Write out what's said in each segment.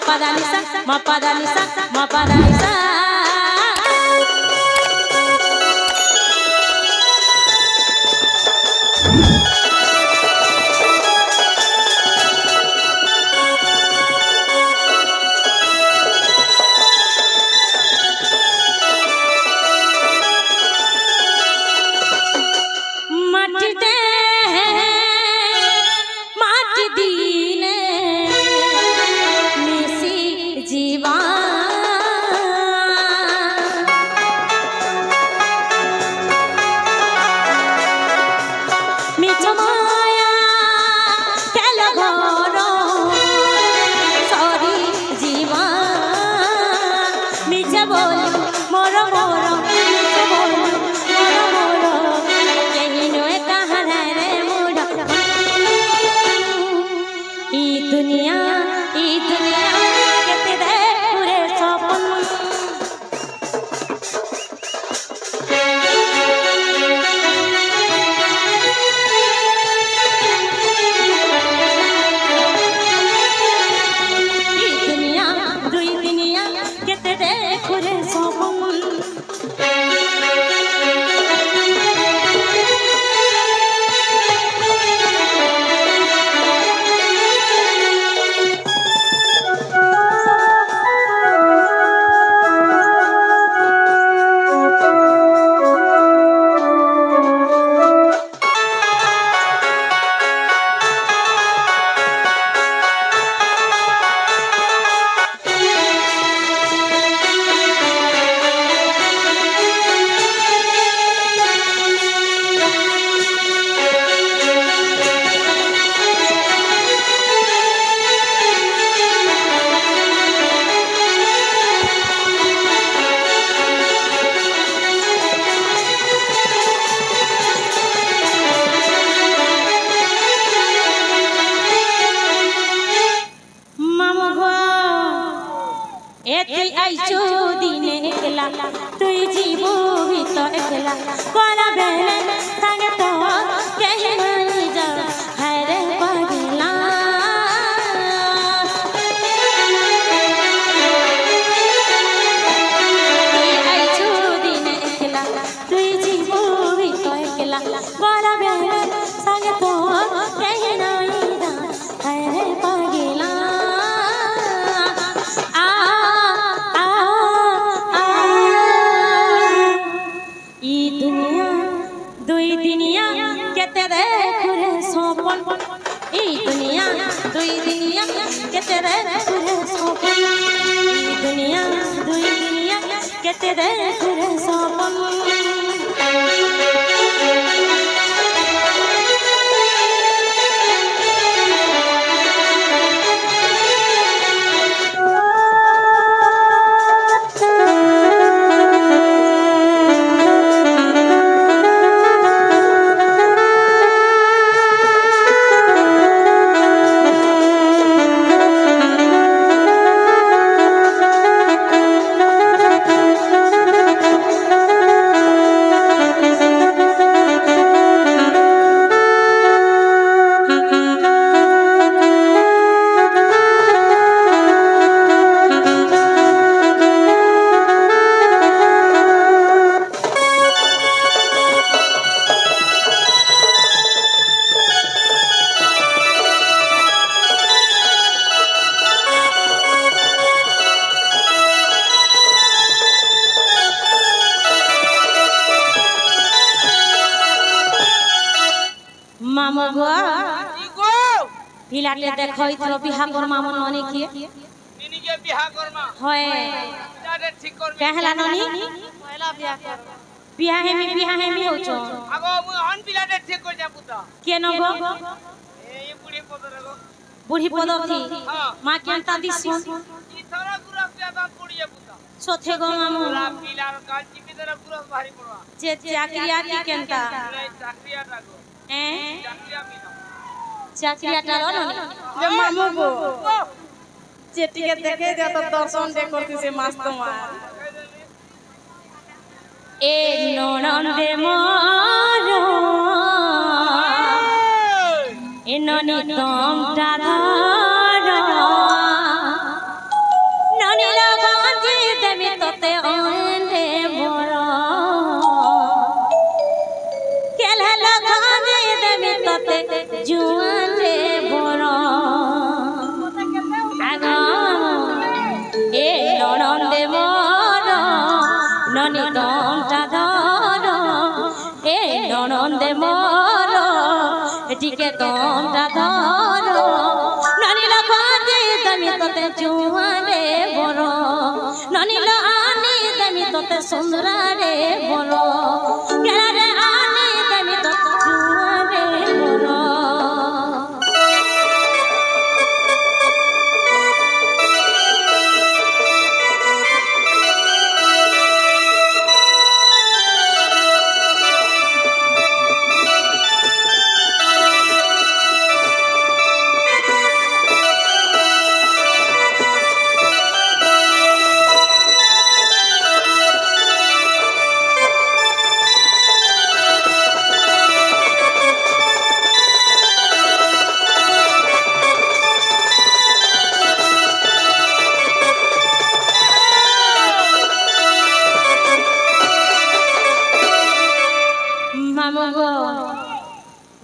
pa da ni sa, ma pa da ni sa, ma pa da ni sa. पिलाटे देखई थलो बिहा करमा मन ननी किए निनी के बिहा करमा होय पिलाटे ठीक कर कहला ननी पहला बिहा हेमी होचो आगो मु हन पिलाटे ठीक कर जा पुता के नगो ए बुढ़ी पदर गो बुढ़ी पदर थी मां केनता दिसो ई थरा गुरा प्यादा पड़िए पुता सोथे गो मामू ला पिलार काल चिपी तरह गुरा भारी पड़वा जे चाकरिया की केनता चाकरिया गो चाकरिया मिला चाकरिया टालो ननी जे मामू गो चेटी के देखे दे तो दर्शन दे करती से मस्त मार ए ननंदे मोरो ए ननी तमटा धरो ননি দমটা ধর এ ননন্দে মর এটিকে দমটা ধর ননি লখাতে তুমি তোতে চুয়ারে বড় ননি আনি তুমি তোতে সুন্দরারে বড় কেরে আনি তুমি তোতে চুয়ারে বড়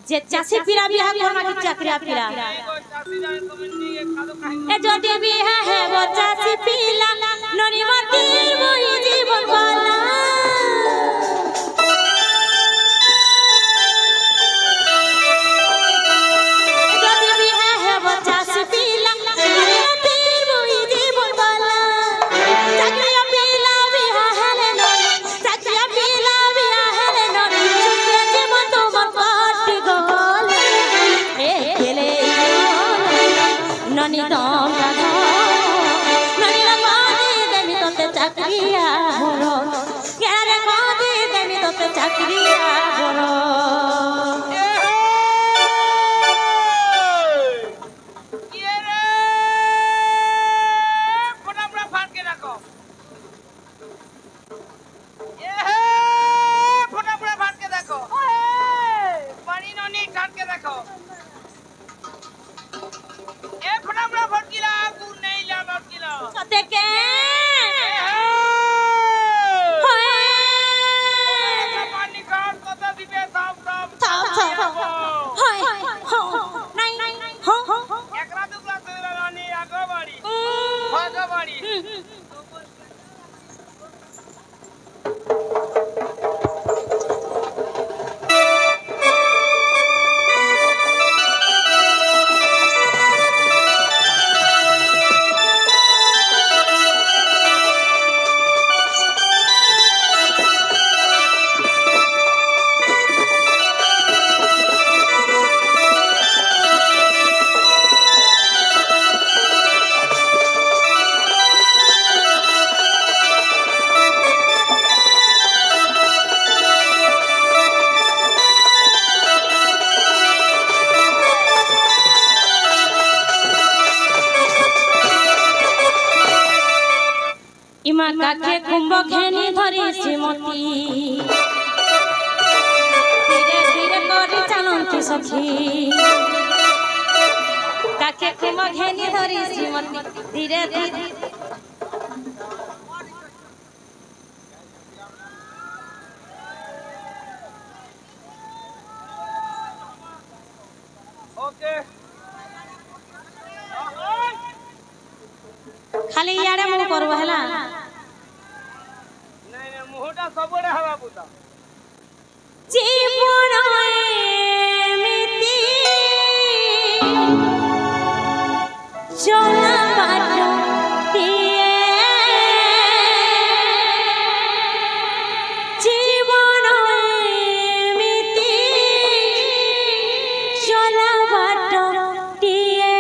যে চাষি পিরা বিয়া করবা কি চাকরিয়া পিরা এ যদি বিয়া হেব চাষি পিলা নরিমতির বহি জীবন বালা যদি বিয়া হেব চাষি পিলা নরিমতির বহি জীবন বালা চাকরিয়া পিলা বিয়া হেলে নরি চাকরিয়া পিলা বিয়া হেলে নরি চুকে জীবন তোমার কাটি গল এ গেলে ননি দমটা ননি লাগাতে দেমি তোতে চাকরিয়া বড় কেরে কাতে দেমি তোতে চাকরিয়া বড় ইমা কাকে কুম্ভ ঘেনি ধরি শ্রীমতী ধীরে ধীরে করি চালন্তি সখী কাকে কুম্ভ ঘেনি ধরি শ্রীমতী ধীরে ধীরে খালি ইয়ারে মু করব হেলা নাই না মুহটা সবড়ে হবা পুতা জীবন এমিতি চলা বাট দিয়ে জীবন এমিতি চলা বাট দিয়ে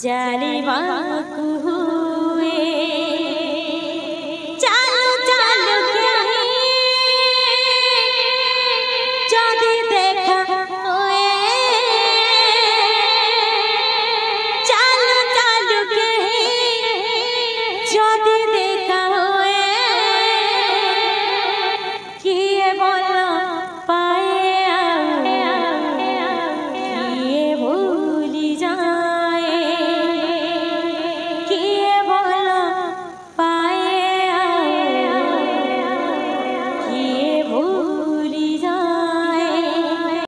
জালিবা